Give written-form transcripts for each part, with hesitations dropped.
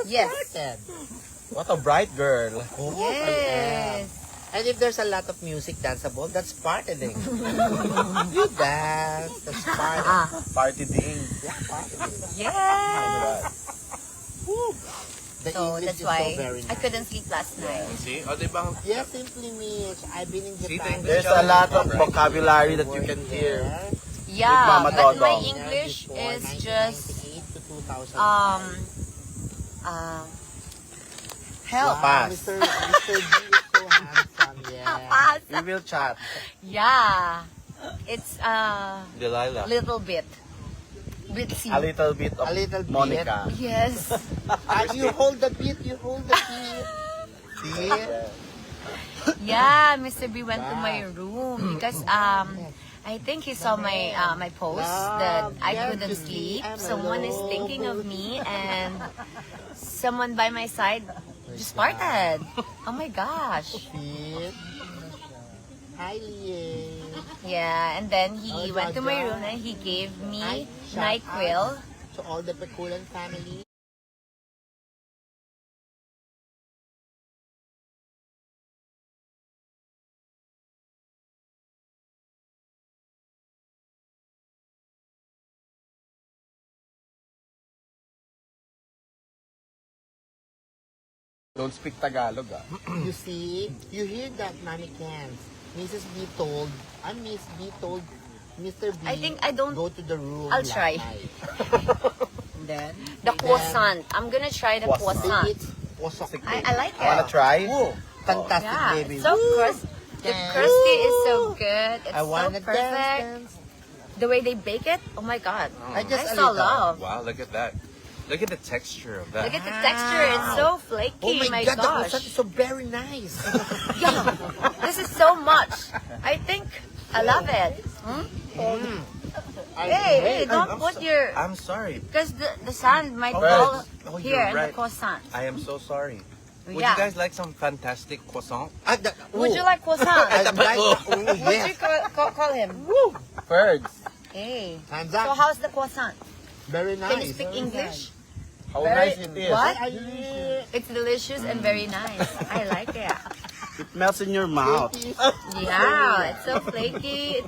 Yes. started. What a bright girl. Oh, Yes. And if there's a lot of music danceable, that's partying. You dance, that's party. Party ding. Yeah, partying. Yes. The So English that's is why so very I nice. couldn't sleep last night. See? O, diba? Yes, simply Mitch. I've been in See, Japan. there's a lot of vocabulary that you can hear. Yeah, Mama but my Dodong. English is just 1998 to 2000. help. Pass. Mr. G is so handsome. Yeah. Pass. We will chat. Yeah. It's Delilah. little bit. Bitsy. A little bit of A little bit. Monica. Yes. You hold the beat. You hold the beat. See? Yeah, Mr. B went to my room because I think he saw my my post that I couldn't sleep. Someone is thinking of me and someone by my side just farted. Oh my gosh. Beat. Hi, Lie. Yeah, and then he Oh, went to my Jaja. room and he gave me Hi, shout NyQuil. To all the Peculian family. Don't speak Tagalog, ah. You see, you hear that, Mommy Cans. Mrs. B told, Miss B told Mr. B, I think I don't- go to the room. I'll last try. night. Then, The croissant. I'm gonna try the Croissant. They croissant. eat wasok. I like Wanna it. try? Whoa, fantastic, Yeah, baby. it's so crusty. The crusty is so good. It's I so wanna perfect. dance. The way they bake it, oh my god. I just I a saw little. love. Wow, look at that. Look at the texture of that. Look at the texture. It's so flaky. Oh my, God, the gosh. croissant is so very nice. Yeah. This is so much. I think I love it. Hmm? Hey, don't put your... I'm sorry. Because the sand might Oh, fall oh, here you're in the right. croissant. I am so sorry. Would Yeah. you guys like some fantastic croissant? Would you like croissant? I'd like, Would yes. you call him? Fergs. Hey. Time's So up. how's the croissant? Very nice. Can you speak English? How Very- nice it is. What? Ay, ay, It's delicious and very nice. I like it. It melts in your mouth. Yeah, it's so flaky.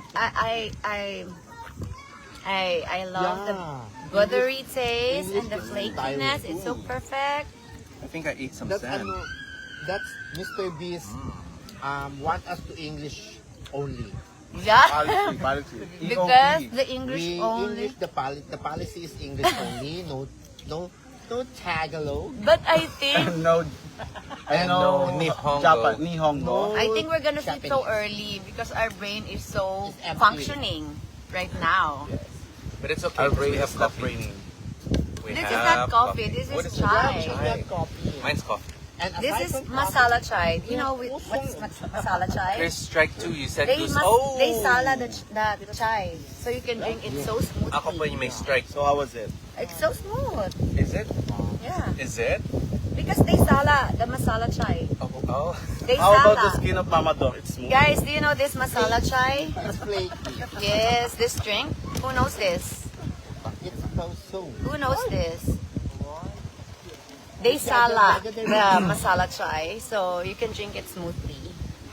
I love the yeah. buttery taste and the English is flakiness. style. It's so perfect. I think I ate some That's, sand. that's Mr. Beast want us to English only. Yeah. Policy. Because the English We only. English, the policy is English only. No Tagalog. But I think No. I And know no Nihongo. Japan- Nihongo. I think we're gonna sleep so Japanese. early because our brain is so It's empty. functioning right now. But it's okay. We have stop raining. We This is have not coffee. This What is it? chai. Chai. Coffee. Mine's coffee. And This aside is from masala chai. You know Yeah, what's masala chai? There's strike two. You said They goose. they sala the chai, so you can drink it so smoothly. Ako pa yung may strike. So how was it? It's so smooth. Is it? Yeah, Is it? because they sala the masala chai. Oh. They How about sala. the skin of Mama Dog? It's smooth. Guys, do you know this masala chai? It's flaky. Yes, this drink. Who knows this? It's so. Who knows this? They sala the masala chai, so you can drink it smoothly.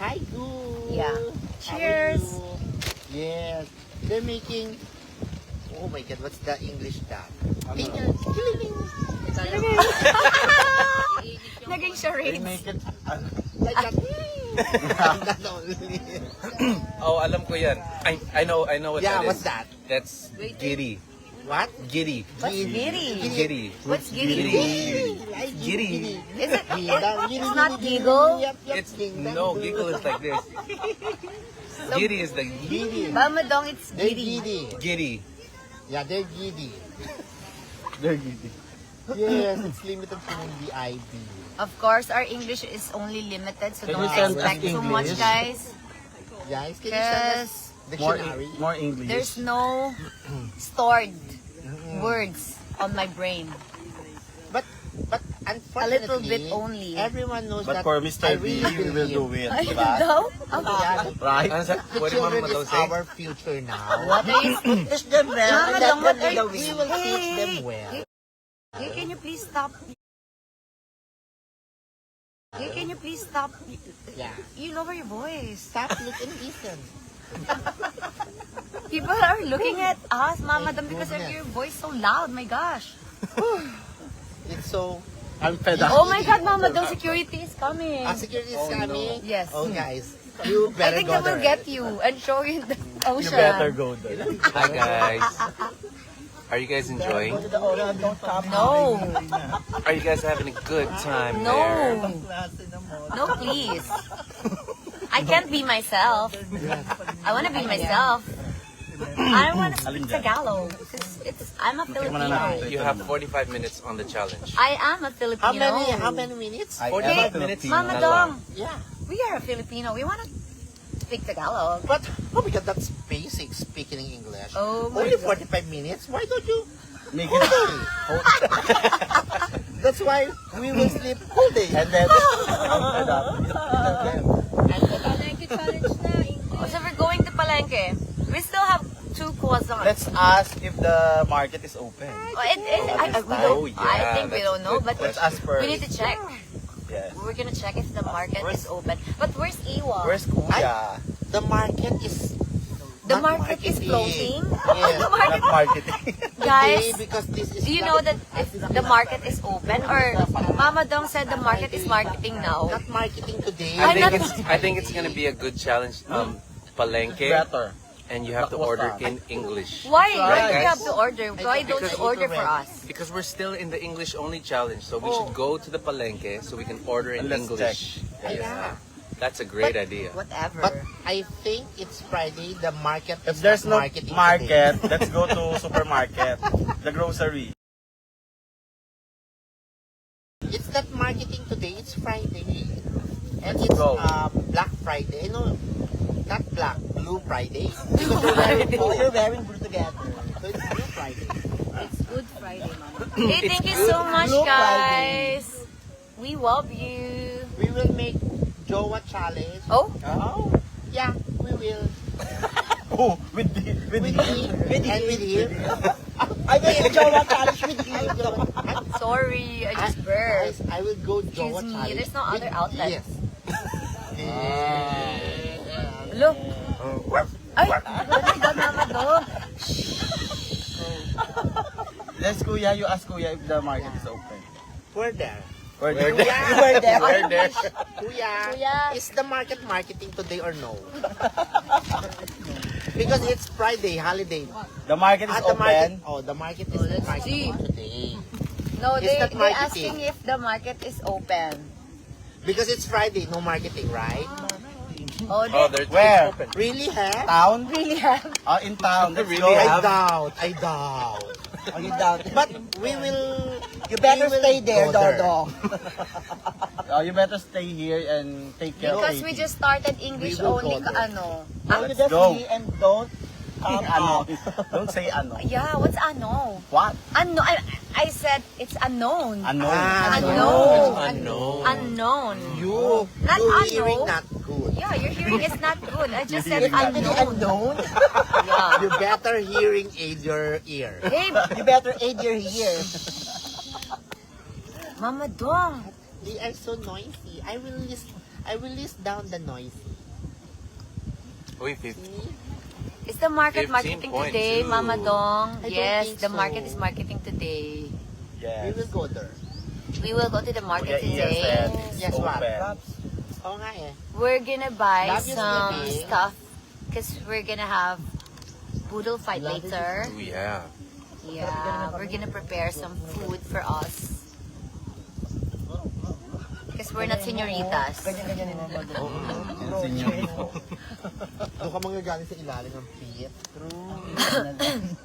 Hi, good. Yeah. How are Cheers. you? Yes. They're making. Oh my God, what's the English that? Naging They charades. make it. Like that. That only. Oh, alam ko yan. I know what Yeah, that is. what's that? That's giddy. What? Giddy. What's giddy? Giddy. What's giddy? Giddy. Is it? It's not giggle. It's no giggle is like this. Giddy is the Giddy. Bamadong, it's They're giddy. giddy. giddy. Yeah, they're giddy. They're giddy. Yes, it's limited to the ID. Of course, our English is only limited, so Can don't you send us expect too much, English? guys. Guys, can you send us Because dictionary? More English. there's no stored words on my brain. But A unfortunately, little bit only. everyone knows But that for Mr. I B, really we will do believe. it. I Diba? know. Yeah, Right? the What children Mama is Dog say? our future now. What are you? teach them well. Mama and Dong, let what them are do you? the We will teach Hey, them well. Hey, can you please stop Can you please stop? Yeah. You lower your voice. Stop, look, and listen. People are looking at us, Mama Dam, because of your voice so loud. My gosh. It's so... I'm fed up. Oh my God, Mama Dam, security is coming. security is coming. Yes. Oh, guys. You I better think go they will there. get you and show you the ocean. go there. Hi guys. Are you guys enjoying? No. Are you guys having a good time No. there? No, please. I can't be myself. I want to be myself. I don't want to speak Tagalog. I'm a Filipino. You have 45 minutes on the challenge. I am a Filipino. How many minutes? 45 minutes Mama na Dong, lang. Yeah. we are a Filipino. We want to speak Tagalog. But, oh my God, that's basic speaking English. Oh my Only God. 45 minutes? Why don't you? Make Whole day. That's why we will sleep whole day. And then, So we're going to Palenque. We still have 2 croissants. Let's ask if the market is open. I think we don't know, but Let's ask first. we need to check. Yes. We're gonna check if the market is open. But where's Iwa? Where's Kuya? The market is... The not market is marketing. floating. Yeah. The market, Not marketing. guys. Because this is... Do you know that if the market is open, or Mama Dong said the market is marketing now? Not marketing today. I'm not- I think it's gonna be a good challenge. Palenque, Better. and you have to order in English. Why? Why do Right, you guys? have to order? Why don't you order for us? Because we're still in the English only challenge, so we should go to the Palenque so we can order in Let's English. Yeah. That's a great idea. Whatever. But I think it's Friday. The market If is there's not no marketing market, today. let's go to supermarket. The grocery. It's not marketing today. It's Friday. And Let's it's go. Black Friday. No, not Black. Blue Friday. You're wearing blue together. So it's Blue Friday. It's Good Friday, Mama. Hey, thank you so much, Blue guys. We love you. We will make Jowa challenge. Oh, Oh, yeah, we will. Oh, with the With me and with him. I will Jowa challenge with you. sorry, I just burped. Guys, I will go Jowa Excuse me, challenge. there's no other with- outlet. Yes. Look. Ay, oh my God, Mama Dong. Let's Kuya, you ask Kuya if the market is open. We're there. Where Kuya, Where there? Where there? Kuya. is the market marketing today or no? Because it's Friday, holiday. The market is Ah, the market. open. Oh, the market is let's marketing see. today. No, It's not they're marketing. asking if the market is open. Because it's Friday, no marketing, right? Oh, Oh, they there's Where? it's open. Really, huh? Town? really have. In town. Let's Really go. have? I doubt. Oh, you doubt it. But we will... You better we will stay there, go there. Dodo. You better stay here and take care Because of we baby. just started English We will only go there. ano. Let's Let's go. and don't Ano? Don't say ano. Yeah, what's ano? What? Ano? I said it's unknown. Ano? Ah, Unknown. Unknown. Unknown. You, Not your unknown. hearing not good. Yeah, your hearing is not good. I just said Hearing not unknown. unknown. Yeah. You better hearing aid your ear. Hey, You better aid your ear. Mama Dong. They are so noisy. I will list down the noisy. Wait, 50. Is the market 15.2. marketing today, Mama Dong? I don't Yes, think the so. market is marketing today. We Yes. will go there. We will go to the market Kuya Ian today. said it's Yes, what? open. Oo nga eh. We're gonna buy Love you, some baby. stuff because we're gonna have poodle fight later. Oh, yeah. Yeah, we're gonna prepare some food for us. Because we're not senoritas. Ganyan-ganyan ni Mama Dodo. Senyorito. Doon ka manggagaling sa ilalim ng pit. True.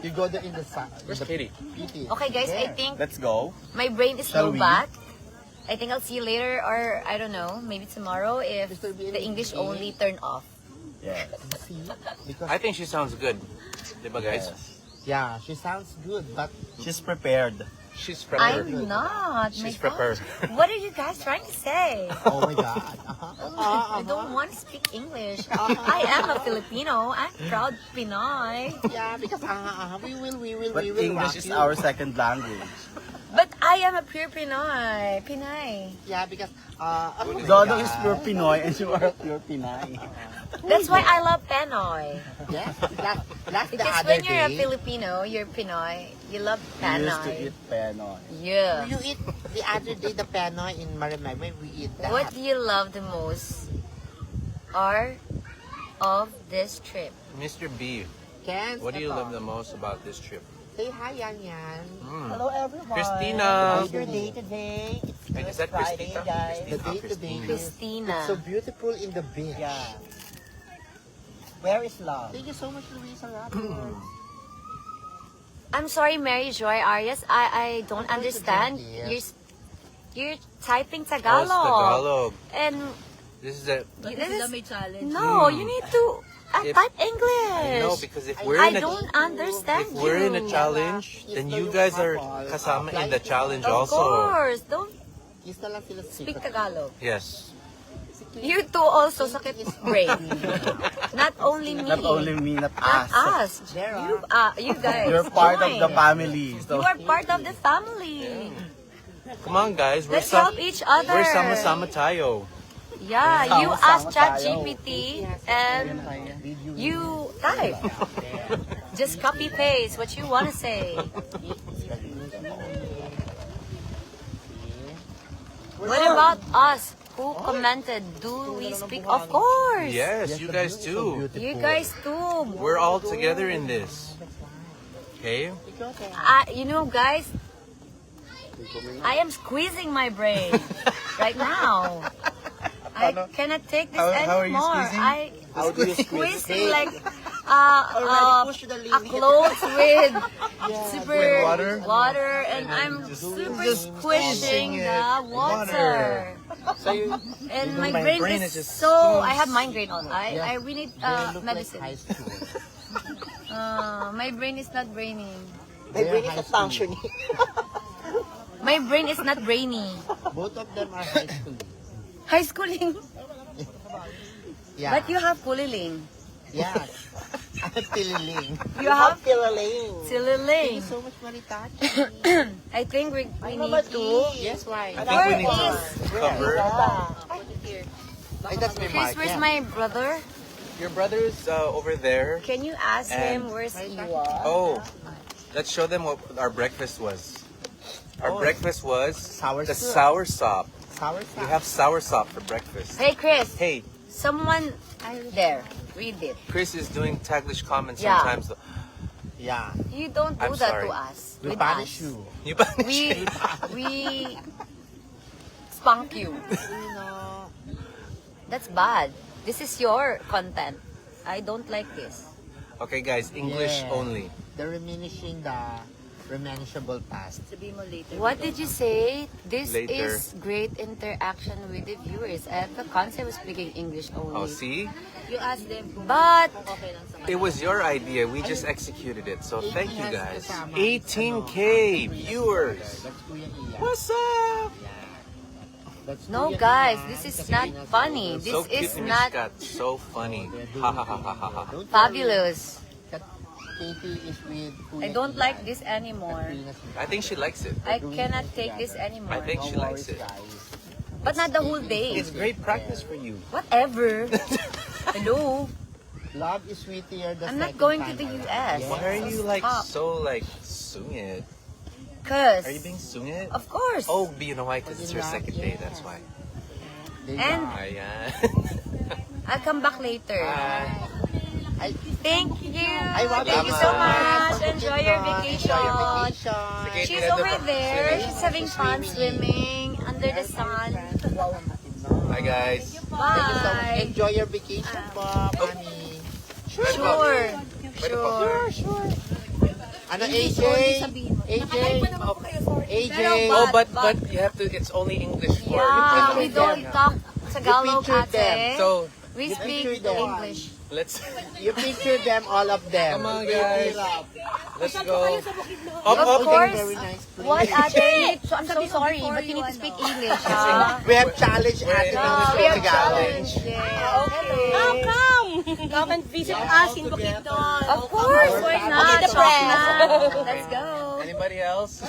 You go there in the sun. Where's Katie? Okay guys, I think Let's go. my brain is Shall low we? back. I think I'll see you later or I don't know, maybe tomorrow if Mr. Bean, the English only turn off. Yes. See? Because, I think she sounds good. Diba, guys? yeah, she sounds good, but She's prepared. She's prepared. I'm not. She's my gosh. prepared. What are you guys trying to say? oh my God. I don't want to speak English. I am a Filipino. I'm proud Pinoy. Yeah, because we will But rock English is you. our second language. But I am a pure Pinoy. Pinay. Yeah, because Dodong is pure Pinoy and you are pure Pinay. That's why I love Pinoy. yes, that's the Because other when you're a day. Filipino, you're Pinoy. You love We used to Pinoy. eat Pinoy. Yeah. You eat the other day the penoy in Marimay. We eat that. What do you love the most of this trip? Mr. B, Ken, what do you love the most about this trip? Say hi, Yan Yan. Hello everyone. Christina. How's your day today? It's Wait, is that Friday, Christina? guys. The day today is Christina. it's so beautiful in the beach. Yeah. Where is love? Thank you so much, Luisa Rapper. I'm sorry, Mary Joy Arias. I don't What was the understand. idea? You're typing Oh, it's Tagalog. Tagalog. And This is a. this is no, you need to type English. No, because if we're I in a don't understand if we're in a you. challenge, then you guys are kasama in the challenge Of also. course, don't Kiss na lang sila sa speak sikat. Tagalog. Yes. You two also sakit brain. Not only me. Not only me, not Not us. us. You guys. You're part of join. the family. So You are part of the family. Come on, guys. We're Let's help each other. We're sama-sama tayo. Yeah, you Sama-sama ask tayo. ChatGPT and you type. Just copy paste what you want to say. What about us? Who commented? Do we speak? Of course. Yes, you guys too. You guys too. We're all together in this. Okay? You know, guys, I am squeezing my brain right now. I cannot take this How are you anymore. squeezing? How do you squeeze? Squeezing like push the a limit. clothes with super With water? and I'm super just squishing squeezing the it. water. So you, And my My brain, brain is is just so. I have migraine on. I we need medicine. High school. My brain is not braining. My brain is not functioning. My brain is not brainy. Both of them are high school. High schooling. Yeah. But you have kuliling. Yeah. I'm pililing. You have Feeling. sililing. So much Maritachi. I think we need to. Yes, why? I think we need to Where cover. Ay, that's my Chris, mark. where's Yeah. my brother? Your brother is over there. Can you ask him And- where's he? Oh, let's show them what our breakfast was. Our breakfast was Sour the soup. sour sop. Sour We sauce. have sour sop for breakfast. Hey, Chris. Hey, Someone there. Read it. Chris is doing Taglish comments Yeah. sometimes. Though. Yeah. You don't do I'm that sorry. to us. We With punish us. you. You punish We spunk you. That's bad. This is your content. I don't like this. Okay, guys, English Yeah. only. They're reminishing the reminisceable past. What did you say? This Later. is great interaction with the viewers. And the concept was speaking English only. Oh, see? You asked them. But It was your idea. We just executed it. So thank you guys. Kasama. 18K viewers. That's Kuya Iya. What's up? That's no, Kuya guys, Iya. this is Kasi not nga- funny. This So is cute ni Miss not Kat. So funny. Ha ha ha ha ha ha. Don't fabulous. worry. Katie is with Kuya I don't Iya. like this anymore. Katrina's with- I think she likes it. I cannot take this anymore. I think she No likes worries, it. guys. But not the whole day. It's great practice for you. Whatever. Hello. Love is sweeter the I'm not second going to time the around. US. Why are you like Stop. so like sungit? Cause Are you being sungit? of course. Oh, you know why? Because it's her second day. That's why. They And love. Ayan. I'll come back later. I Thank you. want Thank you to so go. much. Enjoy your vacation. Enjoy your vacation. Sige. She's over there. She's having fun swimming under the sun. Hi guys. Thank you so much. Bye. Enjoy your vacation, po, Mami. Sure. Sure. Ano, AJ? AJ? AJ? Oh, but you have to. It's only English for. Yeah, we don't talk Tagalog, picture ate. them. So We speak picture them. English. let's You picture them, all of them. Come on, guys. let's go. Of course. Very nice place. What, ate? So, I'm so sorry, but you need to speak English, ha? We have challenge at Yeah, We the have challenge. Yeah, okay. Come and visit us in Bukidnon. Of course, why not? Okay, the Talk press. na. Let's go. Anybody else?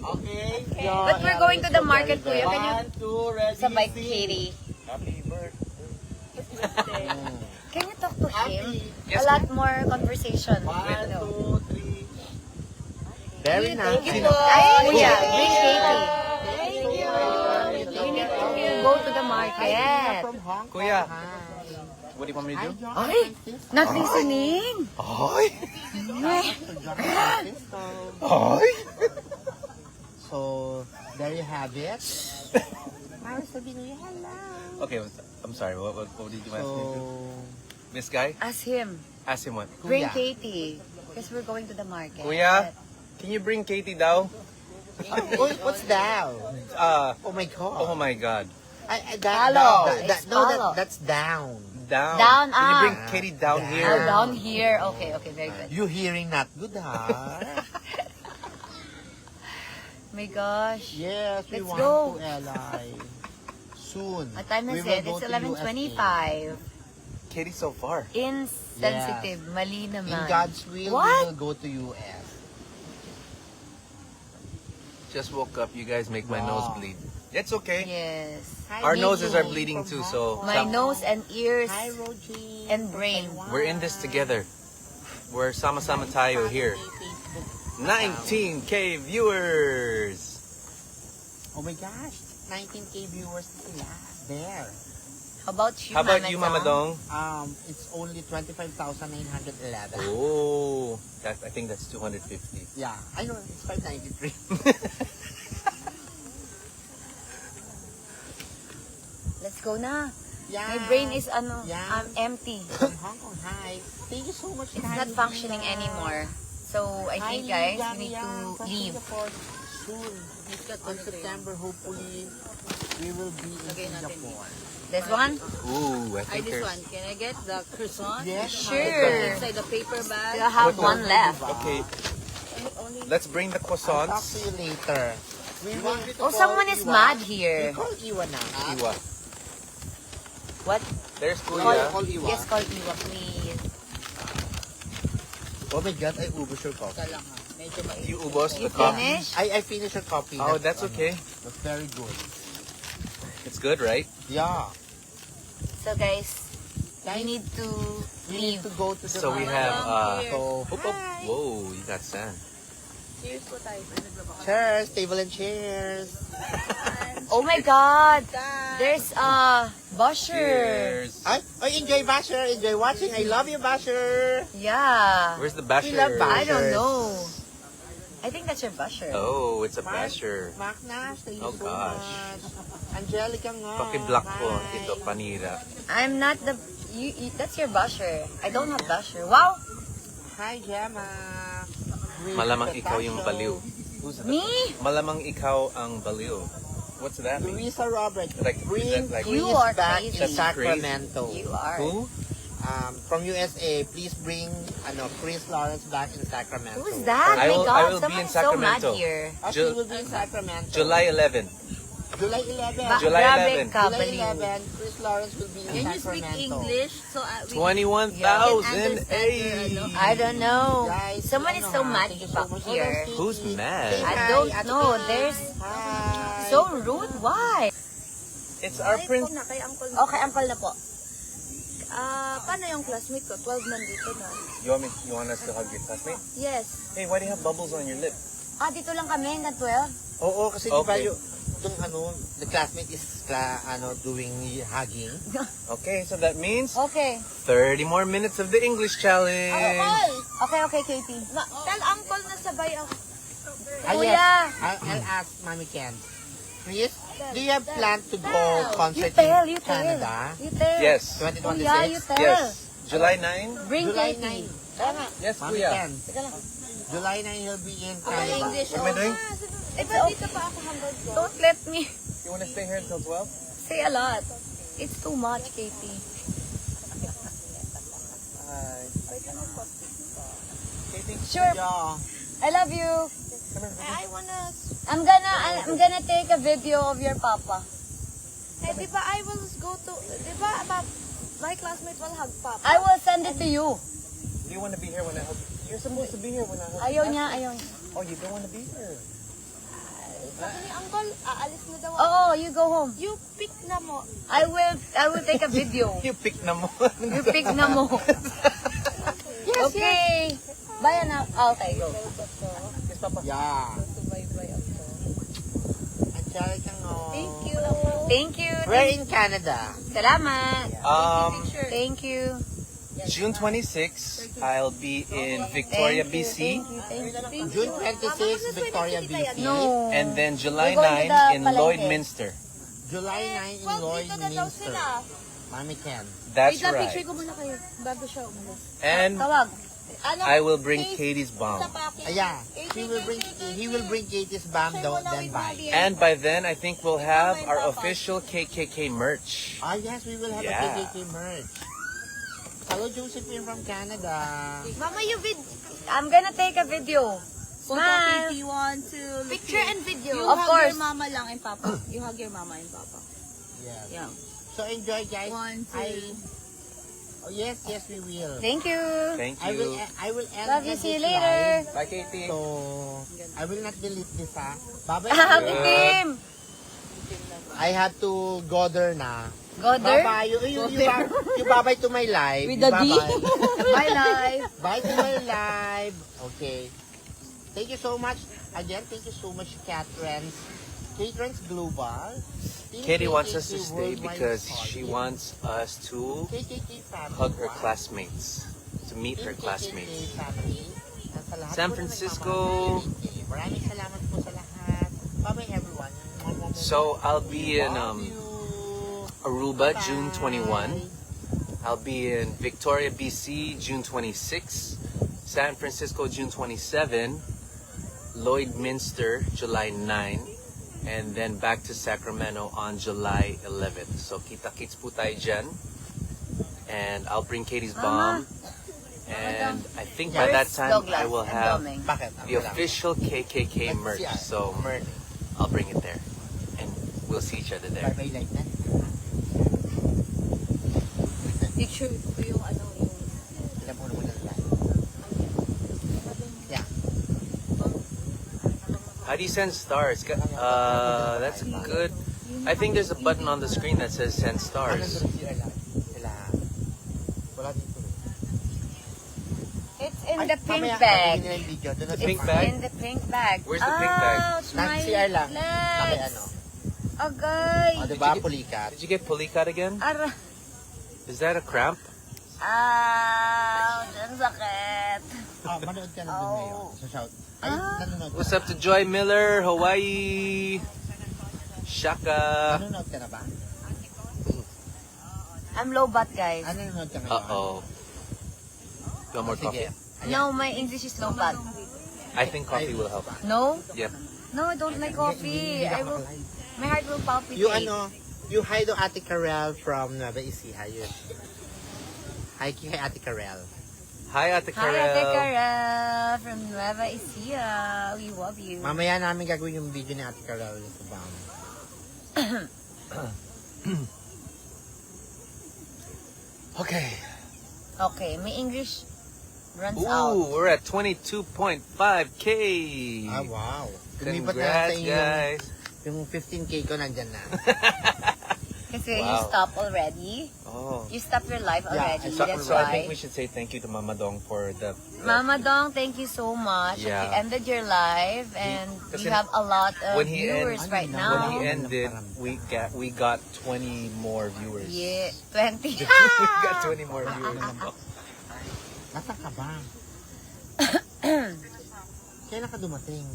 Okay. But we're going to the market, Kuya. Can you 1, 2, ready, sabay sing. Katie? Happy birthday. Can you talk to him? Yes, A lot more conversation. 1, 2, 3. Very nice. Ay, Kuya, bring Katie. We need to go to the market. From Hong Kong. Kuya. Hi. What do you want me to do? Ay, not listening. Ay! Ay. So, there you have it. Okay, I'm sorry. What did you ask me to do? So, This guy? Ask him. Ask him what? Bring Kuya. Katie. Because we're going to the market. Kuya, can you bring Katie down? what's that? Oh my God. Oh my God. Follow. It's No, follow. that's down. Down. Down, Can you bring ah. Katie down Down. Oh, here? down here. Okay, very good. You hearing not good, huh? My gosh. Yes, we Let's want go. to LI. Soon. What time We is will it? go It's to 11:25. Katie's so far. Insensitive. Mali In naman. God's will, What? we will go to US. Just woke up. You guys make my Wow. nose bleed. It's okay. Yes. Our Me noses too. are bleeding too, so My nose and ears Hi, Rogie. and brain. we're in this together. We're sama-sama tayo here. 19K viewers. Oh my gosh, 19K viewers na sila. There. How about you, How about you, Mama Dong? Dong? It's only 25,911. Oh, I think that's 250. Yeah, I know, it's 593. Let's go na. Yeah. My brain is Yeah. empty. From Hong Kong, hi. Thank you so much. It's not functioning anymore. So I think guys, we need to leave. Soon. On September, hopefully, we will be in Singapore. This one? Ooh, I think This there's... one. Can I get the croissant? Yes. Sure. Inside the paper bag. Still have one left. Okay, let's bring the I'll talk to croissants. you later. We will Oh, someone is mad here. We call Iwa na. Iwa. What? There's Call Kuya. Iwa. Yes, call Iwa, please. Oh my God, I ubos your coffee. You ubos You the coffee. finish? I finished your coffee. Oh, that's okay. That's very good. It's good, right? Yeah. So guys, we need to We leave. need to go to the So we have, So, Oop, oop. Whoa, you got sand. Cheers po tayo. cheers, table and chairs. Oh my God! There's a Busher. Cheers. Enjoy Basher. Enjoy watching. I love you, Basher. Yeah. Where's the basher? We love I don't Bashers. know. I think that's your Busher. Oh, it's a basher. Mark Nash, thank you Oh, so gosh. much. Angelica nga. Paki-block po Hi. ito, panira. I'm not the. That's your Busher. I don't have Busher. Wow. Hi, Gemma. With Malamang the ikaw yung fashion. baliw. Who's that? Me? Malamang ikaw ang baliw. What's that mean? Luisa Robert. Like, Bring is that like- Chris You are back crazy. in That's Sacramento. You are. Who? From USA, please bring Chris Lawrence back in Sacramento. Who's that? I My will- God, I will be someone in is so mad Sacramento. here. She Ju- will be in Sacramento. July 11. July 11. July Grabe 11. ka, July baliw. 11, Chris Lawrence will be in Can you speak Sacramento. English? So we 21,000. Yeah. Hey. I don't know. Guys, Someone is so mad thank you back so much. here. Who's mad? I don't know. There's Hi. so rude. Why? It's our prince. kay uncle. Okay, uncle na po. Paano yung classmate ko? 12 nandito na. You want us to hug your classmate? Yes. Hey, why do you have bubbles on your lip? Dito lang kami, na 12. Oo, kasi di ba Okay. the classmate is doing hugging. Okay, so that means Okay. 30 more minutes of the English challenge. Okay, Katie. Tell uncle na sabay ako. Kuya. Yes. I'll ask Mommy Ken. Chris, do you have plan to go concert in Canada? You tell. Yes. 2026? Kuya, you tell. Yes. July 9? Bring July Katie. 9. Yes, Mommy Kuya. Ken. July 9 he'll be in Canada. English. What am I doing? Dito pa ako hanggang ko. Don't let me You want to stay here until 12? say a lot. It's too much, Katie. Hi. Katie? Sure. Yeah. I love you. I wanna... I'm gonna take a video of your papa. di ba I will go to... Di ba about... My classmate will hug Papa. I will send it to you. Do you want to be here when I hug? You're supposed to be here when I hug. Ayaw niya, ayaw niya. Oh, you don't want to be here. Sabi ni Uncle, aalis na daw. Oh, you go home. You pick na mo. I will take a video. You pick na mo. You pick na mo. Okay. Bye na. Okay, go. Yeah. Anjali kang Thank you. Thank you. We're in Canada. Salamat. Thank Thank you. June 26, I'll be in Victoria, Thank you, BC. Thank you. June 26, Victoria, BC. No. And then July We're going to 9 the in Palengke. Lloydminster. July 9 in Lloydminster. Mami Ken. That's Wait lang, picture right. ko muna kayo. Bago siya umalis. And Tawag. Ano? I will bring Katie's bomb. Yeah, he will bring Katie's bomb then buy. And by then, I think we'll have our official KKK merch. Ah, yes, we will have Yeah. a KKK merch. Hello, Josephine from Canada. Mama, you I'm gonna take a video. Smile. If you want to picture and video. you Of hug course. your mama lang and papa. You hug your mama and papa. Yes. Yeah. So enjoy, guys. 1, 2. Oh, yes, we will. Thank you. Thank I will you. end Love you. this See you live. later. Bye, Katie. So, I will not delete this, ha? Bye-bye. Happy everyone. team. I have to go there na. Go there. Bye-bye. You bye-bye to my live. With the D? Bye-bye. Bye, live. Bye to my live. Okay. Thank you so much. Again, thank you so much, Catrans. Catrans Global. Katie wants us to KKK stay Worldwide because Party. she wants us to KKK family. hug her Wow. classmates, to meet her KKK classmates. family. At sa lahat San po na Francisco. nagmamahal kay KKK. Maraming salamat po sa lahat. Bye-bye, everyone. So I'll be in Love you. Aruba, Bye. June 21. I'll be in Victoria, BC, June 26. San Francisco, June 27. Lloydminster, July 9. And then back to Sacramento on July 11th. So kita-kits po tayo dyan. And I'll bring Katie's bomb. And I think by that Where's time Douglas I will and have Doming? Bakit? the official KKK merch. So I'll bring it there. And we'll see each other there. Bye-bye like that. Picture ko yung ano yung Ilan po naman ang live. Yeah. How do you send stars? That's good. I think there's a button on the screen that says send Ano stars. doon sila live? Sila. Wala dito. It's in Ay, the pink mamaya, bag. gagawin nila yung video. Doon na The sa pink front. bag? In the pink bag. Where's the pink bag? Ouch, Nasa my CR lang. Naki legs. ano. Agay. O, diba? Pulikat. Did you get pulikat again? Ara. Is that a cramp? Ouch, ang sakit. Oh, manood ka na doon ngayon. Sa shout. Ay, nanonood ka What's na up to Joy Miller, Hawaii? Shaka. Nanonood ka na ba? I'm low bat, guys. Ano nanonood ka ngayon? Uh-oh. You want more Sige. coffee? No, my English is low bat. I think coffee will help. No? Yep. No, I don't like coffee. Hindi ka I will, makalive. my heart will palpitate. You hi to Ate Karel from Nueva Ecija. Yun. Hi kay Ate Karel. Hi, Ate Hi, Ate Karel. Karel from Nueva Ecija. We love you. Mamaya namin gagawin yung video ni Ate Karel sa BAM. Okay. Okay, my English runs out. Ooh, we're at 22.5K. Ah, wow. Lumipat na sa Congrats, inyo guys. yung 15K ko nandyan na. Kasi you Wow. stop already. Oh. You stop your life already. So, That's so I think we why. should say thank you to Mama Dong for the Mama Dong, thank you so much. that Yeah. You ended your life and Kasi you have a lot of when he viewers right when now. he ended, we got 20 more viewers. Yeah, 20. we got 20 more viewers. Nasaan ka ba? Kailan ka dumating?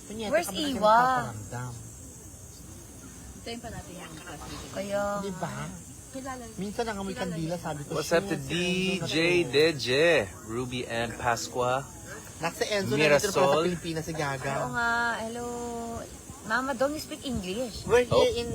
Punyeta Where's ka ba kasi Iwa? nagpaparamdam? tayo pa natin yung classmate. Kaya, Di ba? Minsan lang amoy kandila, sabi ko. What's up to "Shit, DJ Enzo na to." Deje, Ruby and Pasqua? Nasa Enzo na Mirasol. dito pala sa Pilipinas si oo Gaga. nga, hello. Mama Dong, you speak English. We're Oh. here in